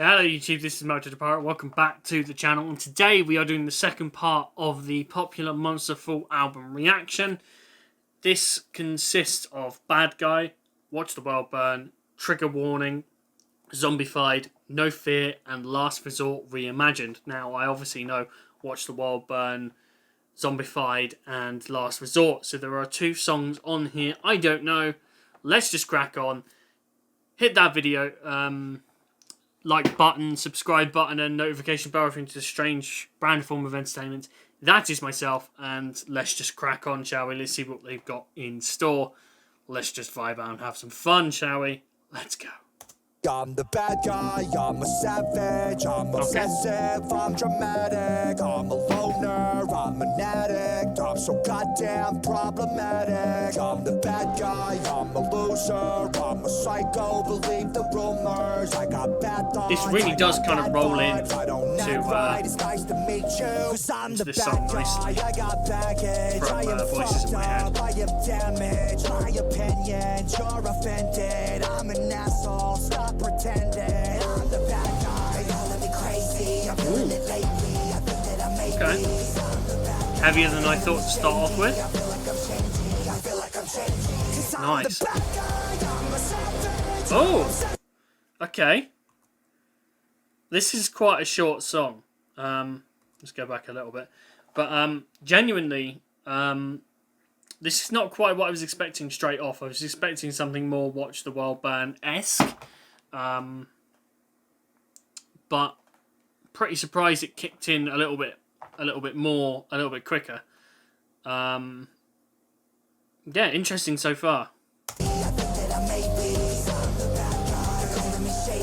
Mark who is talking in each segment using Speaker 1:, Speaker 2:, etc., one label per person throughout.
Speaker 1: Hello YouTube, this is Metaljedipirate. Welcome back to the channel, and today we are doing the second part of the popular Monsterful album reaction. This consists of Bad Guy, Watch the World Burn, Trigger Warning, Zombified, No Fear, and Last Resort Reimagined. Now, I obviously know Watch the World Burn, Zombified, and Last Resort, so there are two songs on here I don't know. Let's just crack on. Hit that video, like button, subscribe button, and notification bell if you're into a strange brand form of entertainment. That is myself, and let's just crack on, shall we? Let's see what they've got in store. Let's just vibe out and have some fun, shall we? Let's go.
Speaker 2: I'm the bad guy, I'm a savage, I'm obsessive, I'm dramatic, I'm a loner, I'm an addict, I'm so goddamn problematic. I'm the bad guy, I'm a loser, I'm a psycho, believe the rumors, I got bad thoughts.
Speaker 1: This really does kind of roll in
Speaker 2: I don't act right, it's nice to meet you, 'cause I'm the bad guy, I got baggage, I am fucked up, I am damaged, my opinion, you're offended, I'm an asshole, stop pretending. I'm the bad guy, calling me crazy, I'm feeling it lately, I think that I may be.
Speaker 1: Heavier than I thought to start off with. Nice. Oh, okay. This is quite a short song. Let's go back a little bit. But genuinely, this is not quite what I was expecting straight off. I was expecting something more Watch the World Burn-esque. But pretty surprised it kicked in a little bit more, a little bit quicker. Yeah, interesting so far.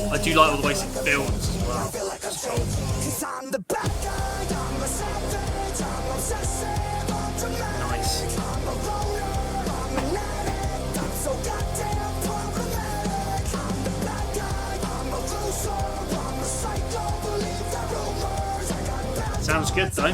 Speaker 1: I do like all the ways it builds as well. That's cool. Nice. Sounds good though.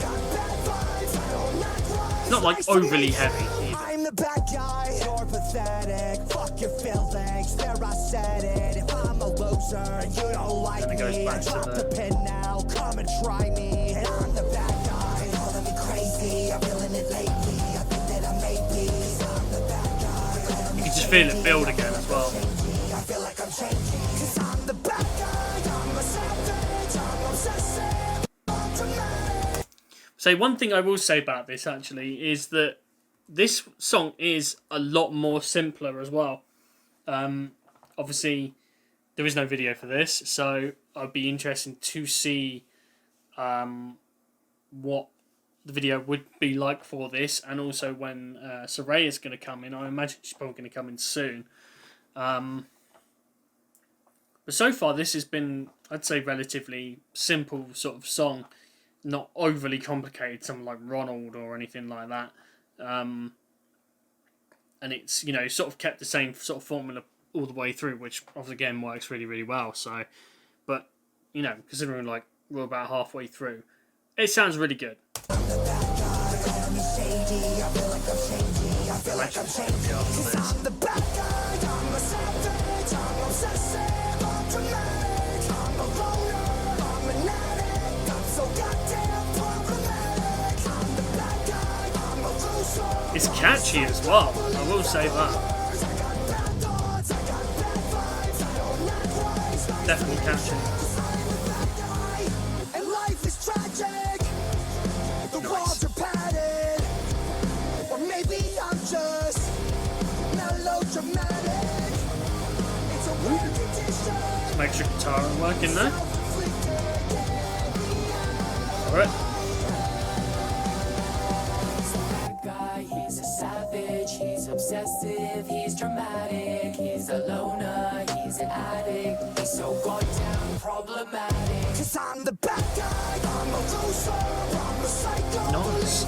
Speaker 1: It's not like overly heavy either.
Speaker 2: I'm the bad guy, you're pathetic. Fuck your feelings, there I said it. If I'm a loser and you don't like me, drop the pin now, come and try me. And I'm the bad guy, calling me crazy, I'm feeling it lately, I think that I may be. I'm the bad guy.
Speaker 1: You can just feel it build again as well.
Speaker 2: I feel like I'm changing, 'cause I'm the bad guy, I'm a savage, I'm obsessive, I'm dramatic.
Speaker 1: So one thing I will say about this actually is that this song is a lot more simpler as well. Obviously, there is no video for this, so I'd be interested to see what the video would be like for this, and also when Saray is going to come in. I imagine she's probably going to come in soon. But so far, this has been, I'd say, relatively simple sort of song. Not overly complicated, something like Ronald or anything like that. And it's, you know, sort of kept the same sort of formula all the way through, which again works really, really well. So, but, you know, considering like we're about halfway through, it sounds really good. It's catchy as well, I will say that. Definitely catchy.
Speaker 2: And life is tragic. The walls are padded. Or maybe I'm just melodramatic. It's a weird condition.
Speaker 1: Some extra guitar work in there. Alright.
Speaker 3: He's obsessive, he's dramatic, he's a loner, he's an addict, he's so goddamn problematic. 'Cause I'm the bad guy, I'm a loser, I'm a psycho.
Speaker 1: Nice.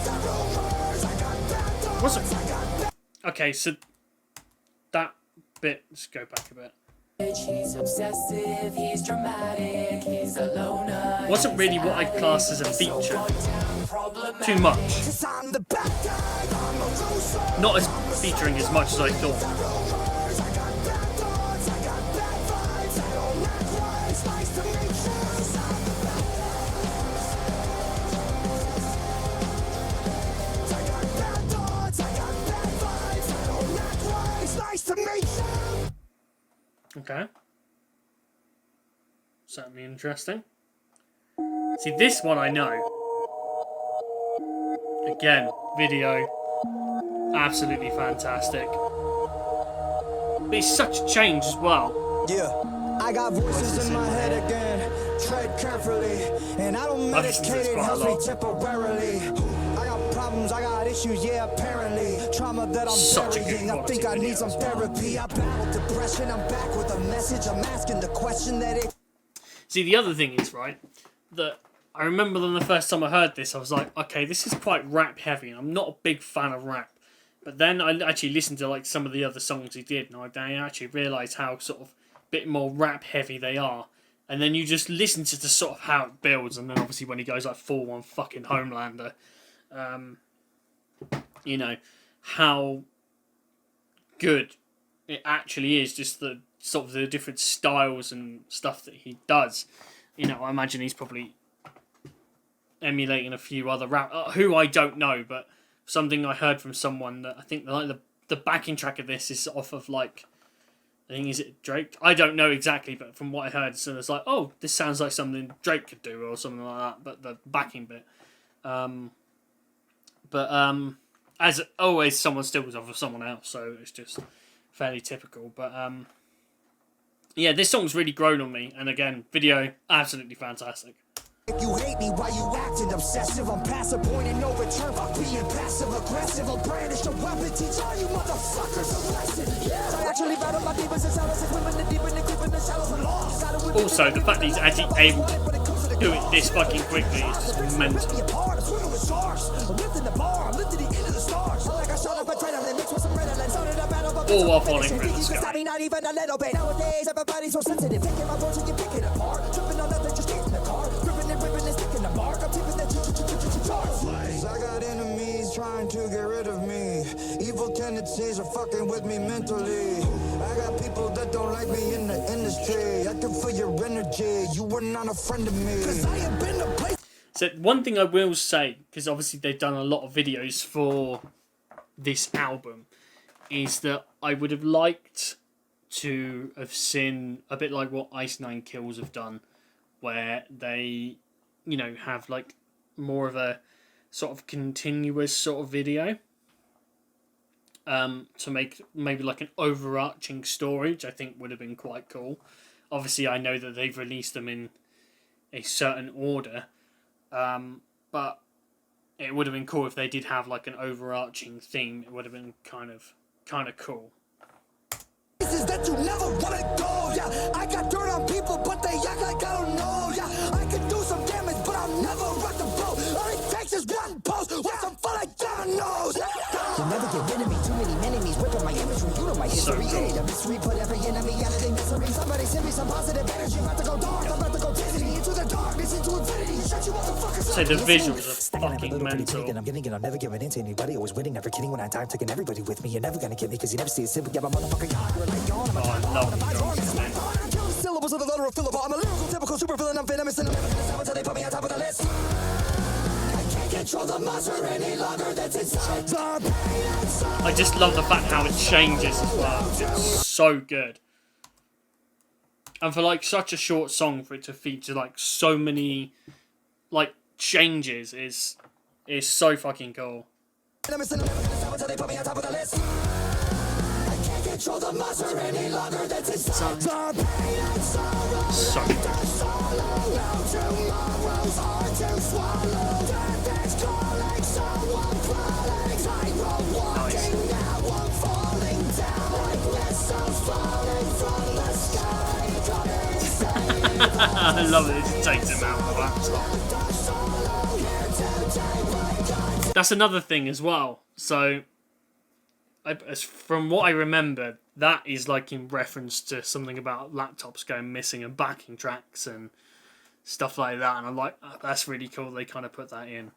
Speaker 1: What's it? Okay, so that bit, let's go back a bit.
Speaker 3: He's obsessive, he's dramatic, he's a loner.
Speaker 1: Wasn't really what I'd class as a feature. Too much. Not as featuring as much as I thought. Okay. Certainly interesting. See, this one I know. Again, video. Absolutely fantastic. But it's such a change as well.
Speaker 2: Yeah, I got voices in my head again. Tread carefully, and I don't medicate it, helps me temporarily. I got problems, I got issues, yeah, apparently. Trauma that I'm burying, I think I need some therapy. I battled depression, I'm back with a message. I'm asking the question that it...
Speaker 1: See, the other thing is, right, that I remember when the first time I heard this, I was like, okay, this is quite rap heavy, and I'm not a big fan of rap. But then I actually listened to like some of the other songs he did, and I actually realised how sort of bit more rap heavy they are. And then you just listen to the sort of how it builds, and then obviously when he goes like full on fucking Homelander, you know, how good it actually is, just the sort of the different styles and stuff that he does. You know, I imagine he's probably emulating a few other rap, who I don't know, but something I heard from someone that I think like the backing track of this is off of like, I think, is it Drake? I don't know exactly, but from what I heard, so it's like, oh, this sounds like something Drake could do or something like that. But the backing bit, as always, someone steals off of someone else, so it's just fairly typical. But yeah, this song's really grown on me, and again, video absolutely fantastic.
Speaker 2: If you hate me, why you acting obsessive? I'm past a point and no return by being passive aggressive. I'll brandish a weapon, teach all you motherfuckers a lesson. Yeah, I actually battle my demons and shadows and women the deep and the creep in the shadows and lost.
Speaker 1: Also, the fact that he's actually able to do it this fucking quickly is just mental. All while falling through the sky.
Speaker 2: Not even a little bit. Nowadays, everybody's so sensitive. Picking my words and you pick it apart. Tripping on nothing, just getting the car. Ripping and sticking the mark. I'm tipping that charge. I got enemies trying to get rid of me. Evil tendencies are fucking with me mentally. I got people that don't like me in the industry. I can feel your energy. You were not a friend of me. Cause I have been a place.
Speaker 1: So one thing I will say, because obviously they've done a lot of videos for this album, is that I would have liked to have seen a bit like what Ice Nine Kills have done, where they, you know, have like more of a sort of continuous sort of video, to make maybe like an overarching story, which I think would have been quite cool. Obviously, I know that they've released them in a certain order, but it would have been cool if they did have like an overarching theme. It would have been kind of cool.
Speaker 2: Is that you never wanna go, yeah. I got dirt on people, but they act like I don't know, yeah. I can do some damage, but I'll never rock the boat. All it takes is one post, with some fun like dominoes. You'll never get rid of me, too many enemies, ripping my imagery, you know my history.
Speaker 1: So
Speaker 2: It a mystery, put every enemy out of their misery. Somebody send me some positive energy, I'm about to go dark, I'm about to go dizzy, into the darkness, into infinity. Shut you motherfuckers up.
Speaker 1: So the visuals are fucking mental.
Speaker 2: I'm getting it, I'm never giving in to anybody. Always winning, never kidding when I die. I'm taking everybody with me. You're never gonna get me, cause you never see a simple. Yeah, my motherfucking God, you're like yawn.
Speaker 1: Oh, I love the
Speaker 2: syllables of the letter of Philip. I'm a lyrical, typical supervillain. I'm venomous and I'm never gonna stop until they put me on top of the list. I can't control the monster any longer that's inside.
Speaker 1: I just love the fact how it changes as well. It's so good. And for like such a short song, for it to feature like so many like changes is so fucking cool.
Speaker 2: Control the monster any longer that's inside.
Speaker 1: So I love it. It just takes him out of the laptop. That's another thing as well. So, from what I remember, that is like in reference to something about laptops going missing and backing tracks and stuff like that. And I'm like, oh, that's really cool. They kind of put that in.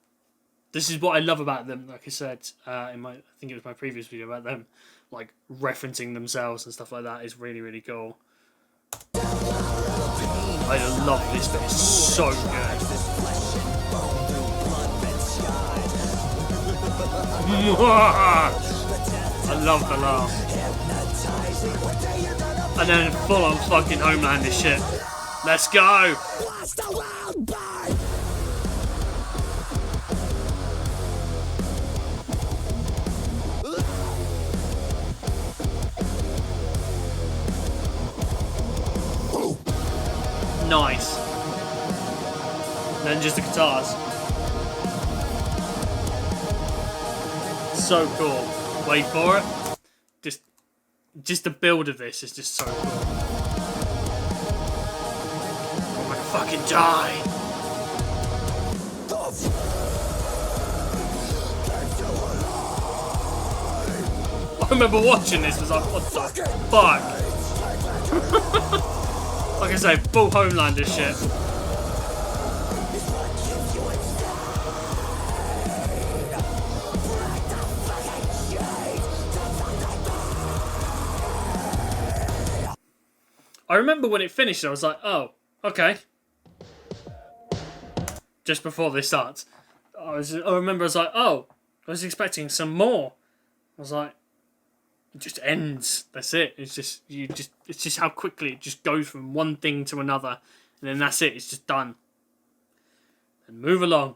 Speaker 1: This is what I love about them. Like I said in I think it was my previous video about them, like referencing themselves and stuff like that is really, really cool. I love this bit. It's so good. I love the laugh. And then full on fucking Homelander shit. Let's go!
Speaker 2: Watch the world burn.
Speaker 1: Nice. And then just the guitars. So cool. Wait for it. Just the build of this is just so cool. I'm gonna fucking die. I remember watching this, was like, what the fuck? Like I say, full Homelander shit. I remember when it finished, I was like, oh, okay. Just before this starts. I remember I was like, oh, I was expecting some more. I was like, it just ends. That's it. It's just how quickly it just goes from one thing to another. And then that's it. It's just done. And move along.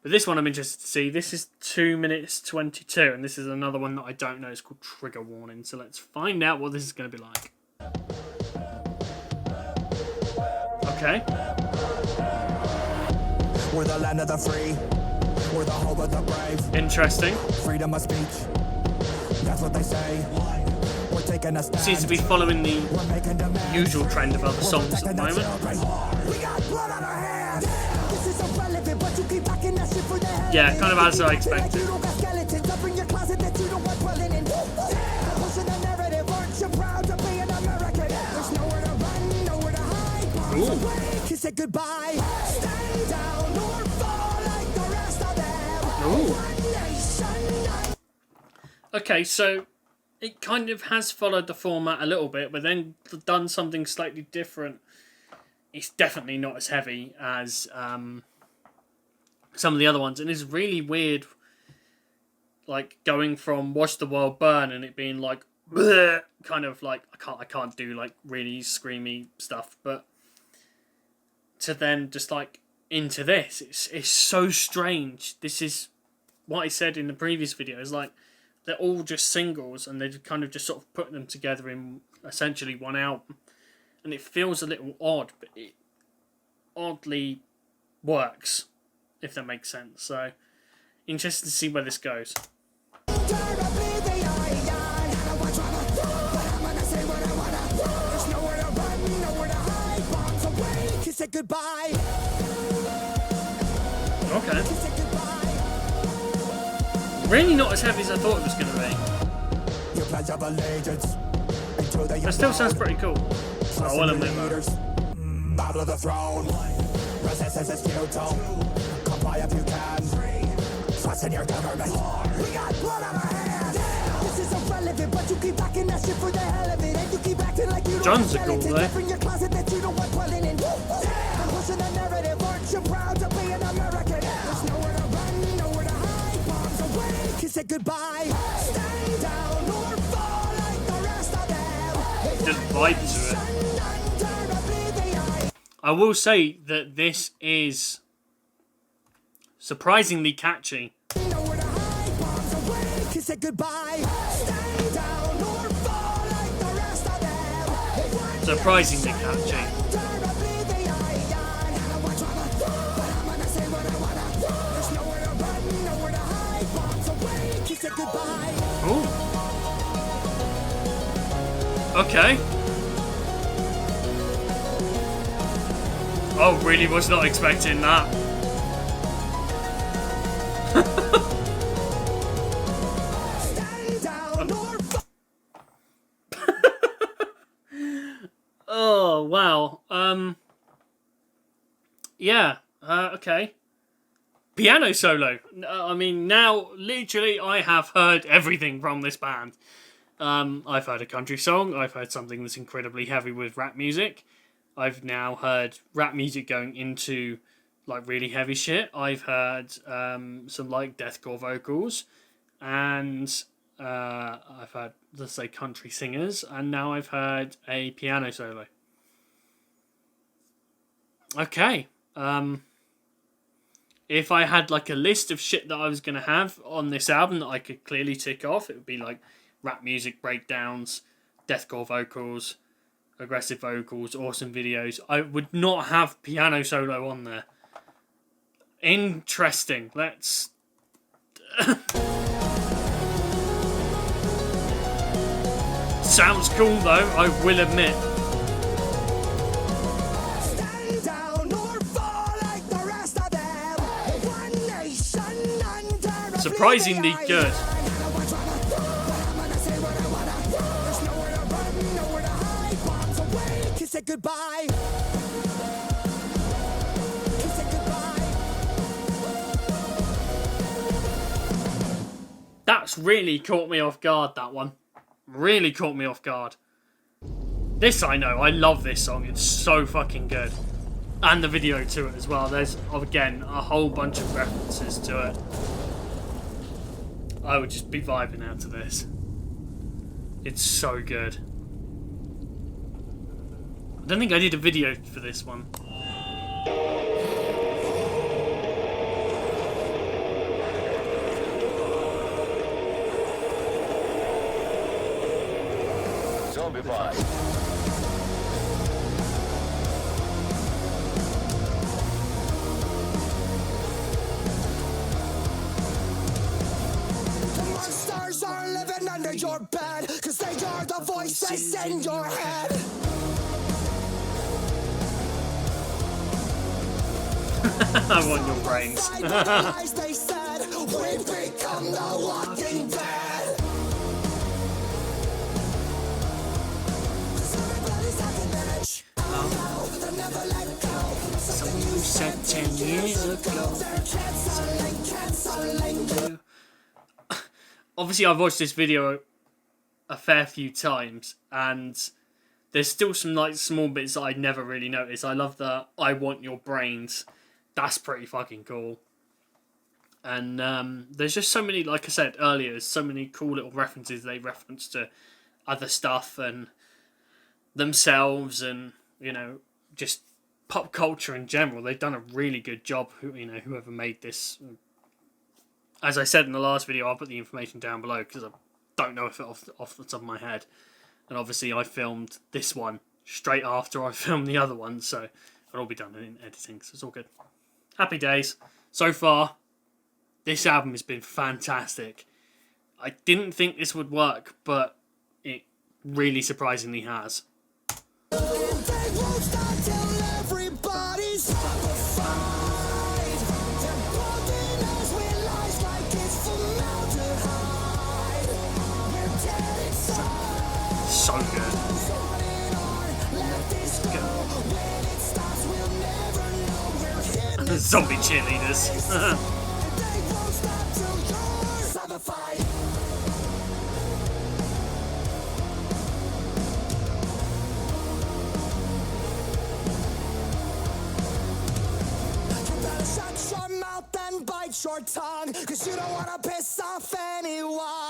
Speaker 1: But this one I'm interested to see. This is 2 minutes 22. And this is another one that I don't know. It's called Trigger Warning. So let's find out what this is going to be like. Okay.
Speaker 2: We're the land of the free. We're the home of the brave.
Speaker 1: Interesting.
Speaker 2: Freedom of speech. That's what they say. We're taking a stand.
Speaker 1: Seems to be following the usual trend of other songs at the moment.
Speaker 2: We got blood on our hands. This is irrelevant, but you keep backing that shit for the hell.
Speaker 1: Yeah, kind of as I expected.
Speaker 2: You don't got skeletons up in your closet that you don't want dwelling in. Pushing the narrative, aren't you proud to be an American? There's nowhere to run, nowhere to hide. Bombs away, kiss it goodbye. Stay down or fall like the rest of them. One nation.
Speaker 1: Okay, so it kind of has followed the format a little bit, but then done something slightly different. It's definitely not as heavy as some of the other ones, and it's really weird, like going from Watch the World Burn and it being like bleh, kind of like I can't do like really screamy stuff, but to then just like into this, it's so strange. This is what I said in the previous video. Is like they're all just singles, and they've kind of just sort of put them together in essentially one album, and it feels a little odd, but it oddly works, if that makes sense. So interested to see where this goes.
Speaker 2: Kiss it goodbye.
Speaker 1: Okay. Really not as heavy as I thought it was going to be.
Speaker 2: Your pledge of allegiance.
Speaker 1: That still sounds pretty cool. I will admit that.
Speaker 2: Battle of the throne. Resistance is futile. Comply if you can. Trust in your government. We got blood on our hands. This is irrelevant, but you keep backing that shit for the hell of it, and you keep acting like you don't
Speaker 1: John's
Speaker 2: have
Speaker 1: a cool
Speaker 2: skeletons
Speaker 1: guy.
Speaker 2: up in your closet that you don't want dwelling in. I'm pushing the narrative, aren't you proud to be an American? There's nowhere to run, nowhere to hide. Bombs away, kiss it goodbye. Stay down or fall like the rest of them.
Speaker 1: Just vibe to it. I will say that this is surprisingly catchy.
Speaker 2: Nowhere to hide, bombs away, kiss it goodbye. Stay down or fall like the rest of them.
Speaker 1: Surprisingly catchy. Ooh. Okay. I really was not expecting that. Oh, wow. Yeah. Okay. Piano solo. I mean, now, literally, I have heard everything from this band. I've heard a country song. I've heard something that's incredibly heavy with rap music. I've now heard rap music going into, like, really heavy shit. I've heard some, like, deathcore vocals. And I've heard, let's say, country singers, and now I've heard a piano solo. Okay. If I had like a list of shit that I was going to have on this album that I could clearly tick off, it would be like rap music, breakdowns, deathcore vocals, aggressive vocals, awesome videos. I would not have piano solo on there. Interesting. Let's... Sounds cool though, I will admit. Surprisingly good.
Speaker 2: Kiss it goodbye. Kiss it goodbye.
Speaker 1: That's really caught me off guard, that one. Really caught me off guard. This I know, I love this song, it's so fucking good. And the video to it as well, there's, again, a whole bunch of references to it. I would just be vibing out to this. It's so good. I don't think I did a video for this one.
Speaker 2: Monsters are living under your bed, 'cause they are the voices in your head.
Speaker 1: I want your brains.
Speaker 2: They said, we become the walking dead. 'Cause everybody's having edge. Oh no, they'll never let go. Something you said 10 years ago. They're canceling you.
Speaker 1: Obviously, I've watched this video a fair few times, and there's still some like small bits that I'd never really noticed. I love the "I want your brains." That's pretty fucking cool. And there's just so many, like I said earlier, there's so many cool little references. They reference to other stuff and themselves, and you know, just pop culture in general. They've done a really good job. Whoever made this. As I said in the last video, I'll put the information down below because I don't know if it off the top of my head. And obviously I filmed this one straight after I filmed the other one, so it'll all be done in editing, so it's all good. Happy days. So far, this album has been fantastic. I didn't think this would work, but it really surprisingly has.
Speaker 2: They won't stop till everybody's satisfied. They're building us with lies like it's formaldehyde. We're dead inside.
Speaker 1: So good.
Speaker 2: Let this go. When it stops, we'll never know. We're hitting
Speaker 1: Zombie cheerleaders.
Speaker 2: they won't stop till you're satisfied. Shut your mouth and bite your tongue, 'cause you don't wanna piss off anyone.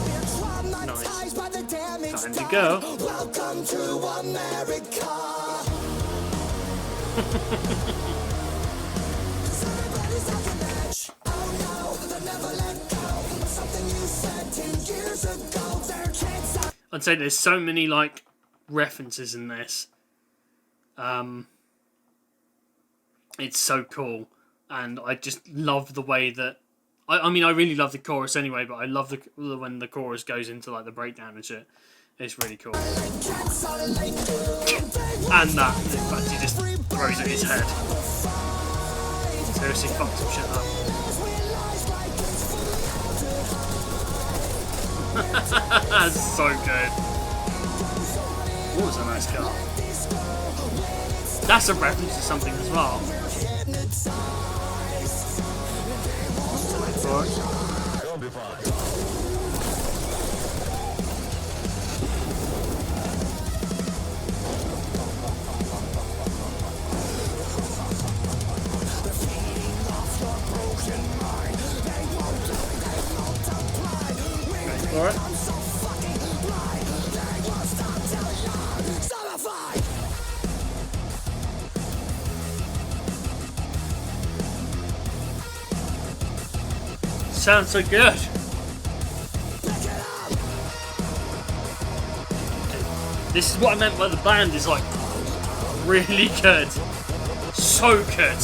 Speaker 2: We're traumatized by the damage
Speaker 1: Time to
Speaker 2: done.
Speaker 1: go.
Speaker 2: Welcome to America. 'Cause everybody's on the edge. Oh no, they'll never let go. Something you said 10 years ago. Their chance.
Speaker 1: I'd say there's so many like references in this. It's so cool, and I just love the way that I mean I really love the chorus anyway, but I love when the chorus goes into like the breakdown and shit. It's really cool. And that, in fact, he just throws at his head. Seriously fucked some shit up. That's so good. What was a nice car? That's a reference to something as well. Wait for it. for it. Sounds so good. This is what I meant by the band is like really good. So good.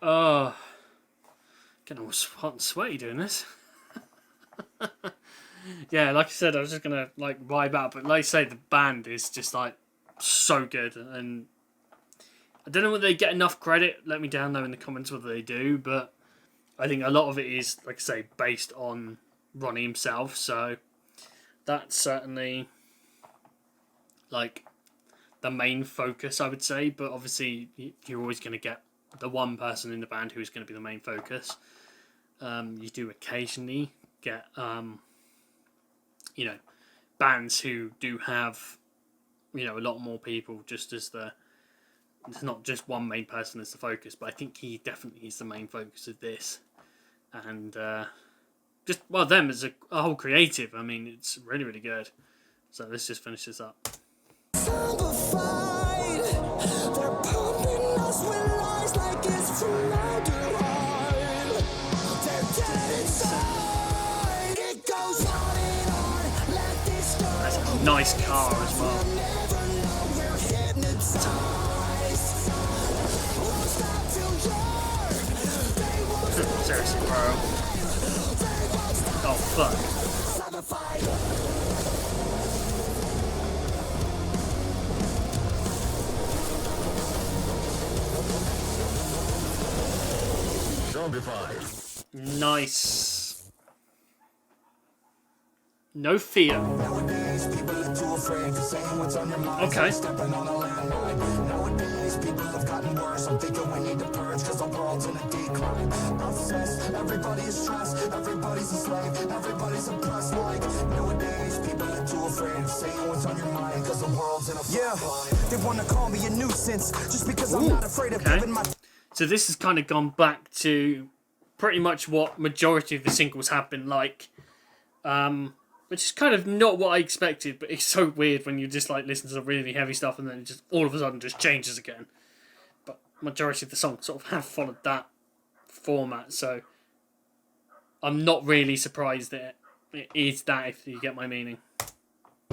Speaker 1: Oh, getting all hot and sweaty doing this. Yeah, like I said, I was just gonna like vibe out, but like I say, the band is just like so good, and I don't know whether they get enough credit. Let me down know in the comments whether they do, but I think a lot of it is, like I say, based on Ronnie himself, so that's certainly like the main focus, I would say, but obviously you're always going to get the one person in the band who's going to be the main focus. You do occasionally get, bands who do have, a lot more people just as it's not just one main person as the focus, but I think he definitely is the main focus of this. And them as a whole creative, I mean, it's really, really good. So let's just finish this up. That's a nice car as well. Seriously, bro. Oh, fuck. Nice. No fear. Okay. I'm thinking we need to purge cause the world's in a decline. Obsessed, everybody is stressed, everybody's a slave, everybody's oppressed. Like nowadays, people are too afraid of saying what's on your mind cause the world's in a flatline. They wanna call me a nuisance just because I'm not afraid of giving my... So this has kind of gone back to pretty much what majority of the singles have been like. Which is kind of not what I expected, but it's so weird when you just like listen to the really heavy stuff and then it just all of a sudden just changes again. But majority of the songs sort of have followed that format, so I'm not really surprised that it is that, if you get my meaning.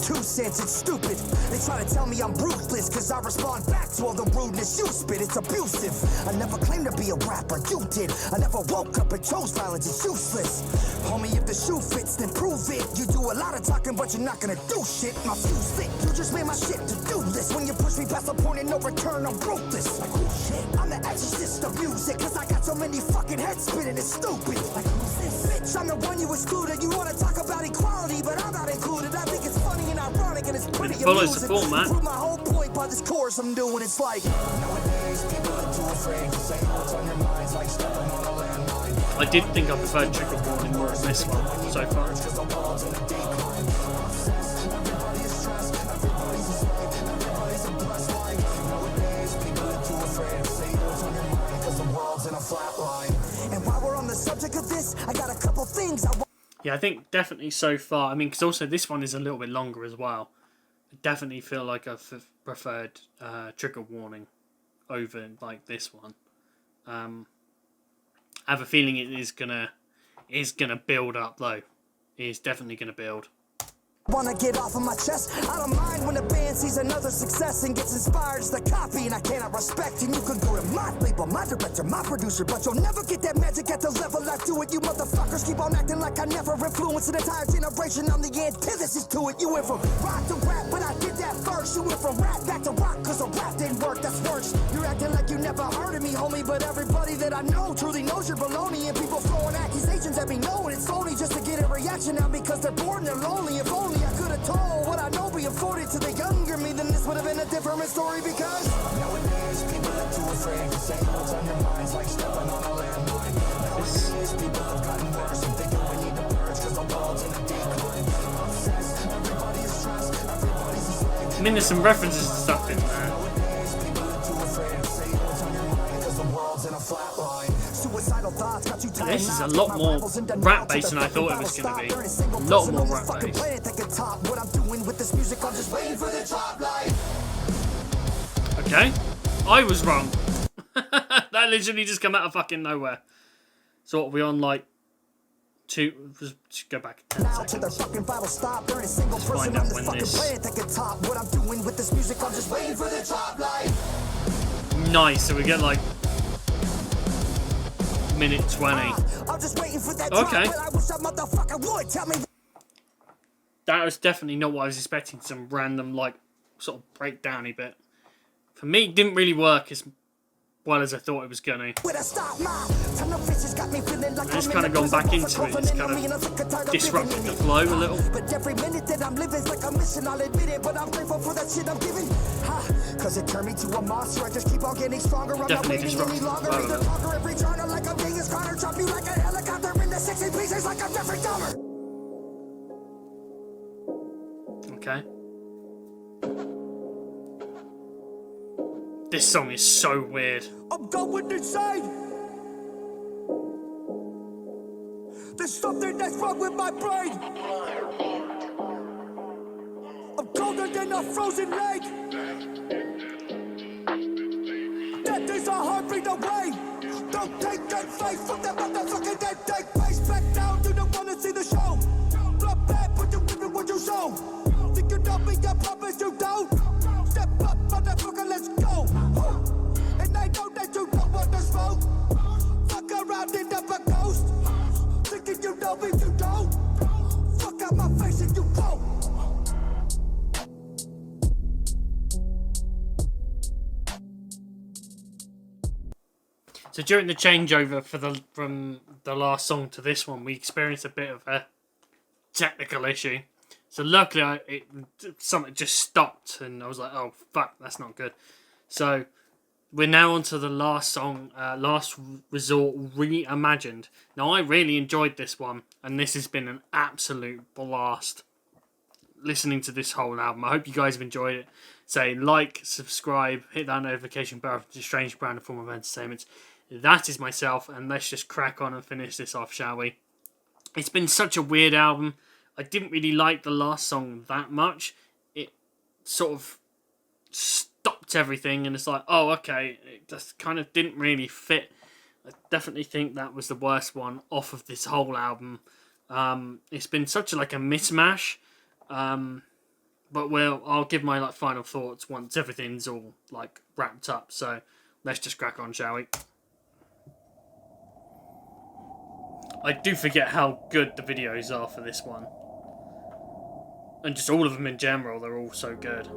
Speaker 1: 2 cents, it's stupid. They try to tell me I'm ruthless, cause I respond back to all the rudeness you spit. It's abusive. I never claimed to be a rapper, you did. I never woke up and chose violence, it's useless. Homie, if the shoe fits, then prove it. You do a lot of talking, but you're not gonna do shit. My fuse lit, you just made my shit to do list. When you push me past the point of no return, I'm ruthless. Like, oh shit, I'm the exorcist of music, cause I got so many fucking heads spinning, it's stupid. Like, who's this? Bitch, I'm the one you excluded. You wanna talk about equality, but I'm not included. I think it's funny and ironic and it's pretty amusing. Prove my whole point by this course I'm doing. It's like nowadays people are too afraid to say what's on your minds, like stepping on a landmine. I did think I preferred Trigger Warning more than this one so far. Everybody is stressed, everybody's a slave, everybody's oppressed. Like nowadays people are too afraid to say what's on your mind cause the world's in a flat line. And while we're on the subject of this, I got a couple things I want. Yeah, I think definitely so far. I mean, because also this one is a little bit longer as well. I definitely feel like I've preferred Trigger Warning over like this one. I have a feeling it is gonna build up though. It is definitely gonna build. Wanna get off of my chest? I don't mind when the band sees another success and gets inspired as the copy, and I cannot respect. And you can go to my label, my director, my producer, but you'll never get that magic at the level I do it. You motherfuckers keep on acting like I never influenced an entire generation. I'm the antithesis to it. You went from rock to rap, but I did that first. You went from rap back to rock, cause the rap didn't work, that's worse. You're acting like you never heard of me, homie, but everybody that I know truly knows you're baloney. And people throwing accusations at me knowing it's phony just to get a reaction out because they're bored and they're lonely. If only I could have told what I know being 40 to the younger me, then this would have been a different story. Because nowadays people are too afraid to say what's on your minds, like stepping on a landmine. Nowadays people have gotten worse and thinking we need to purge cause the world's in a decline. Obsessed, everybody is stressed, everybody's a slave. I mean, there's some references to stuff in there. Nowadays people are too afraid to say what's on your mind cause the world's in This is a lot more rap bass than I thought it was going to be. A lot more rap bass. Okay, I was wrong. That literally just came out of fucking nowhere. So what, are we on like just go back 10 seconds. Let's find out when this... Nice, so we get like minute 20. Okay. That was definitely not what I was expecting. Some random like sort of breakdowny bit. For me, it didn't really work as well as I thought it was gonna. It's kind of gone back into it. It's kind of disrupted the flow a little. Definitely disrupted the flow a little. Okay. This song is so weird.
Speaker 2: I'm going insane. There's something that's wrong with my brain. I'm colder than a frozen lake. Death is a heartbeat away. Don't take that face from that motherfucking dead. Take face back down. You don't wanna see the show. Blood bad, but you give it what you show. Think you know me? I promise you don't. Step up, motherfucker, let's go. And I know that you don't want to smoke. Fuck around and up a ghost. Thinking you know me, you don't. Fuck out my face and you won't.
Speaker 1: So during the changeover from the last song to this one, we experienced a bit of a technical issue. So luckily, something just stopped, and I was like, "Oh fuck, that's not good." So we're now on to the last song, Last Resort Reimagined. Now I really enjoyed this one, and this has been an absolute blast listening to this whole album. I hope you guys have enjoyed it. Say like, subscribe, hit that notification bell for the strange brand of form of entertainment. That is myself, and let's just crack on and finish this off, shall we? It's been such a weird album. I didn't really like the last song that much. It sort of stopped everything, and it's like, oh, okay, it just kind of didn't really fit. I definitely think that was the worst one off of this whole album. It's been such a mismash, but I'll give my final thoughts once everything's all wrapped up. So let's just crack on, shall we? I do forget how good the videos are for this one. And just all of them in general, they're all so good.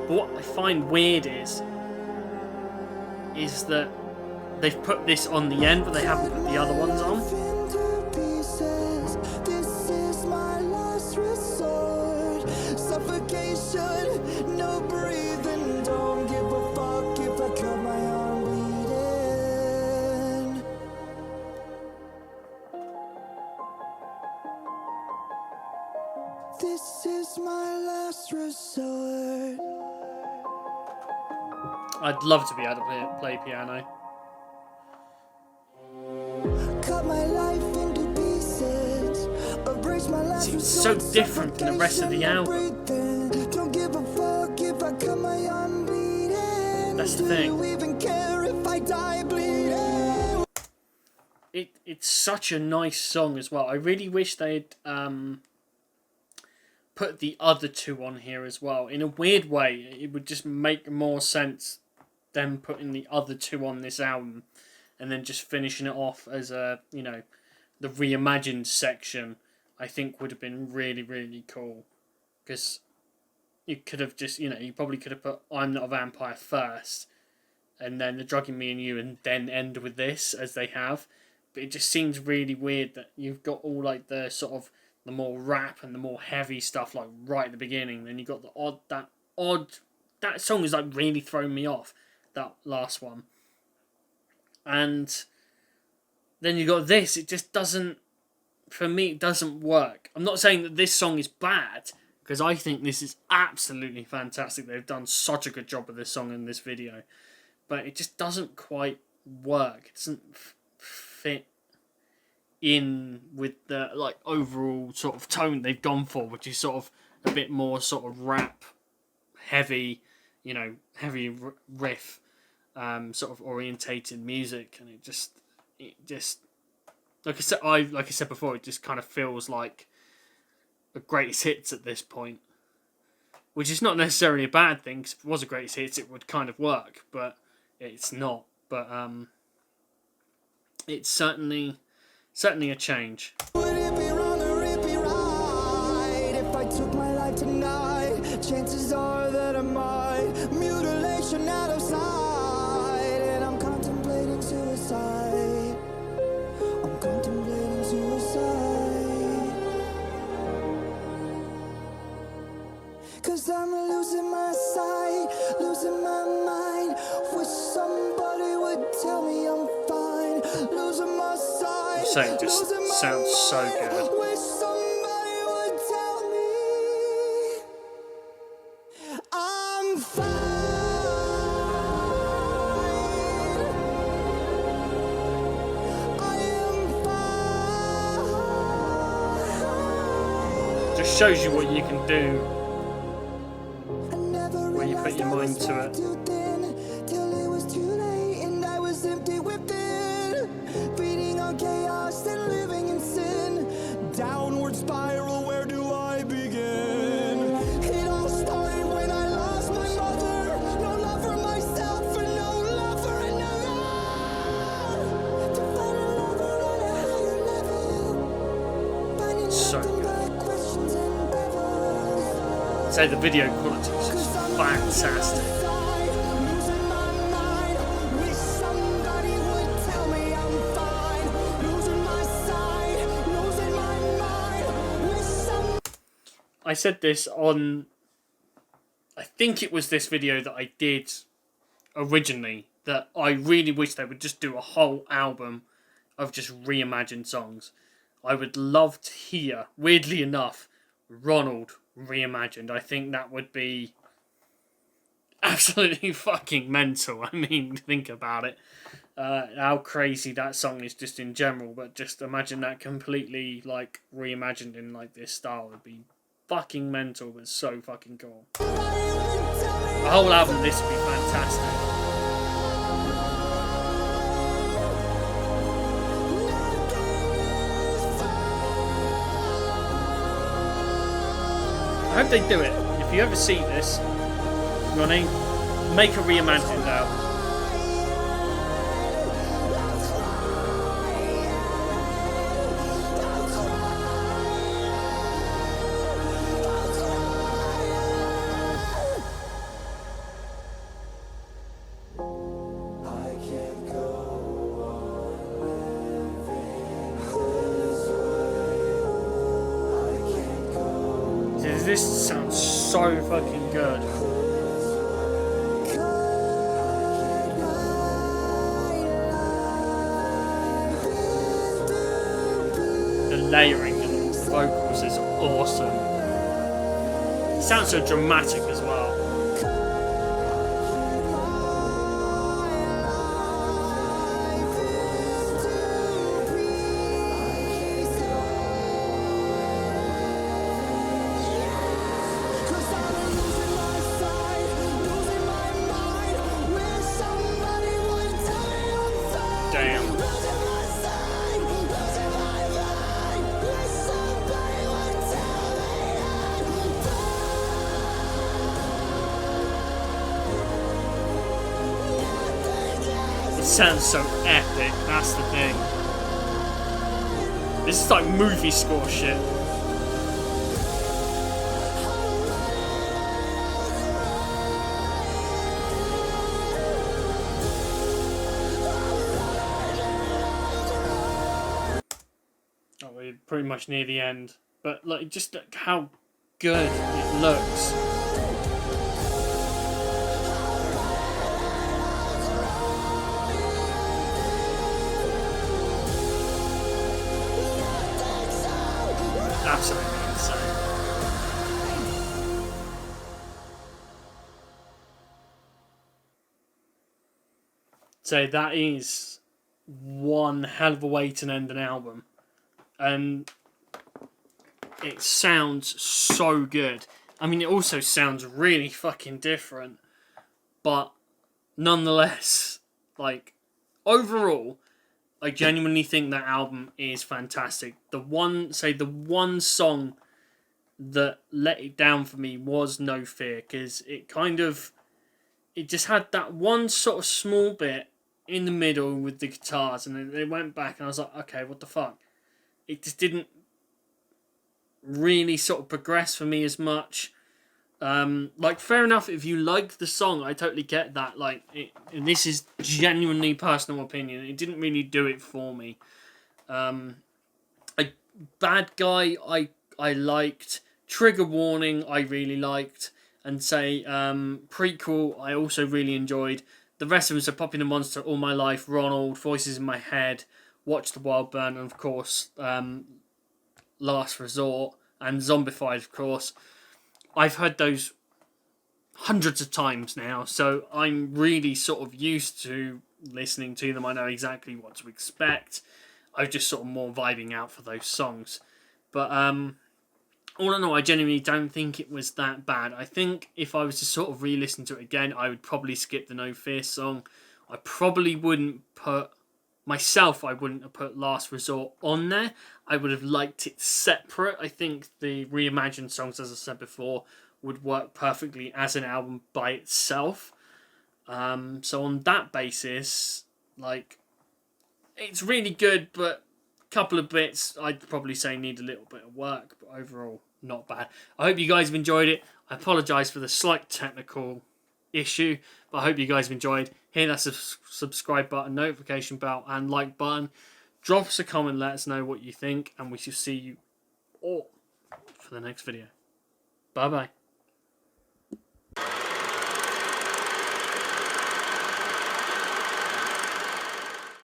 Speaker 1: But what I find weird is that they've put this on the end, but they haven't put the other ones on. Suffocation, no breathing, don't give a fuck if I cut my arm bleeding. This is my last resort. I'd love to be able to play piano. Cut my life into pieces. Erase my last resort. It's so different from the rest of the album. Don't give a fuck if I cut my arm bleeding. That's the thing. Do you even care if I die bleeding? It's such a nice song as well. I really wish they'd put the other two on here as well. In a weird way, it would just make more sense them putting the other two on this album and then just finishing it off as the reimagined section. I think would have been really, really cool. Because you could have just, you probably could have put I'm Not a Vampire first, and then The Drugging Me and You, and then end with this, as they have. But it just seems really weird that you've got all the sort of the more rap and the more heavy stuff right at the beginning. Then you got that song is really throwing me off, that last one. And then you got this. It just doesn't, for me, it doesn't work. I'm not saying that this song is bad, because I think this is absolutely fantastic. They've done such a good job with this song in this video, but it just doesn't quite work. It doesn't fit in with the like overall sort of tone they've gone for, which is sort of a bit more sort of rap heavy, you know, heavy riff sort of orientated music, and it just like I said before, it just kind of feels like a greatest hits at this point, which is not necessarily a bad thing, because if it was a greatest hits it would kind of work, but it's not. But it's certainly a change.
Speaker 2: Would it be wrong or it be right if I took my life tonight? Chances are that I might. Mutilation out of sight, and I'm contemplating suicide. I'm contemplating suicide. 'Cause I'm losing my sight, losing my mind. Wish somebody would tell me I'm fine. Losing my sight.
Speaker 1: So it just sounds so good.
Speaker 2: Wish somebody would tell me I'm fine. I am fine.
Speaker 1: Just shows you what you can do
Speaker 2: I never
Speaker 1: when you put your mind to it.
Speaker 2: too thin, till it was too late and I was empty within, feeding on chaos and living in sin. Downward spiral, where do I begin? It all started when I lost my mother. No love for myself and no love for another. To find a lover on a higher level, finding
Speaker 1: So
Speaker 2: nothing
Speaker 1: good.
Speaker 2: but questions and pebbles.
Speaker 1: Say the video quality is just fantastic.
Speaker 2: Losing my mind. Wish somebody would tell me I'm fine. Losing my sight, losing my mind. Wish some.
Speaker 1: I said this on, I think it was this video that I did originally, that I really wish they would just do a whole album of just reimagined songs. I would love to hear, weirdly enough, Ronald reimagined. I think that would be absolutely fucking mental. I mean, think about it. How crazy that song is just in general, but just imagine that completely like reimagined in like this style. Would be fucking mental, but so fucking cool. A whole album of this would be fantastic. I hope they do it. If you ever see this, Ronnie, make a reimagined album.
Speaker 2: I can't go on living this way. I can't go.
Speaker 1: This sounds so fucking good. The layering and the vocals is awesome. It sounds so dramatic as well. Damn. It sounds so epic, that's the thing. This is like movie score shit. Oh, we're pretty much near the end. But like, just look how good it looks. Absolutely insane. So that is one hell of a way to end an album. And it sounds so good. I mean, it also sounds really fucking different. But nonetheless, like, overall, I genuinely think that album is fantastic. The one song that let it down for me was No Fear, because it just had that one sort of small bit in the middle with the guitars, and then they went back, and I was like, okay, what the fuck? It just didn't really sort of progress for me as much. Like, fair enough, if you like the song, I totally get that. Like, and this is genuinely personal opinion. It didn't really do it for me. A Bad Guy, I liked. Trigger Warning, I really liked. And say, Prequel, I also really enjoyed. The rest of them are Popular Monster, All My Life, Ronald, Voices in My Head, Watch the World Burn, and of course, Last Resort, and Zombified, of course. I've heard those hundreds of times now, so I'm really sort of used to listening to them. I know exactly what to expect. I was just sort of more vibing out for those songs. But all in all, I genuinely don't think it was that bad. I think if I was to sort of re-listen to it again, I would probably skip the No Fear song. I probably wouldn't put... Myself, I wouldn't have put Last Resort on there. I would have liked it separate. I think the reimagined songs, as I said before, would work perfectly as an album by itself. So on that basis, like, it's really good, but a couple of bits I'd probably say need a little bit of work, but overall, not bad. I hope you guys have enjoyed it. I apologise for the slight technical issue, but I hope you guys have enjoyed. Hit that subscribe button, notification bell, and like button. Drop us a comment, let us know what you think, and we shall see you all for the next video. Bye bye.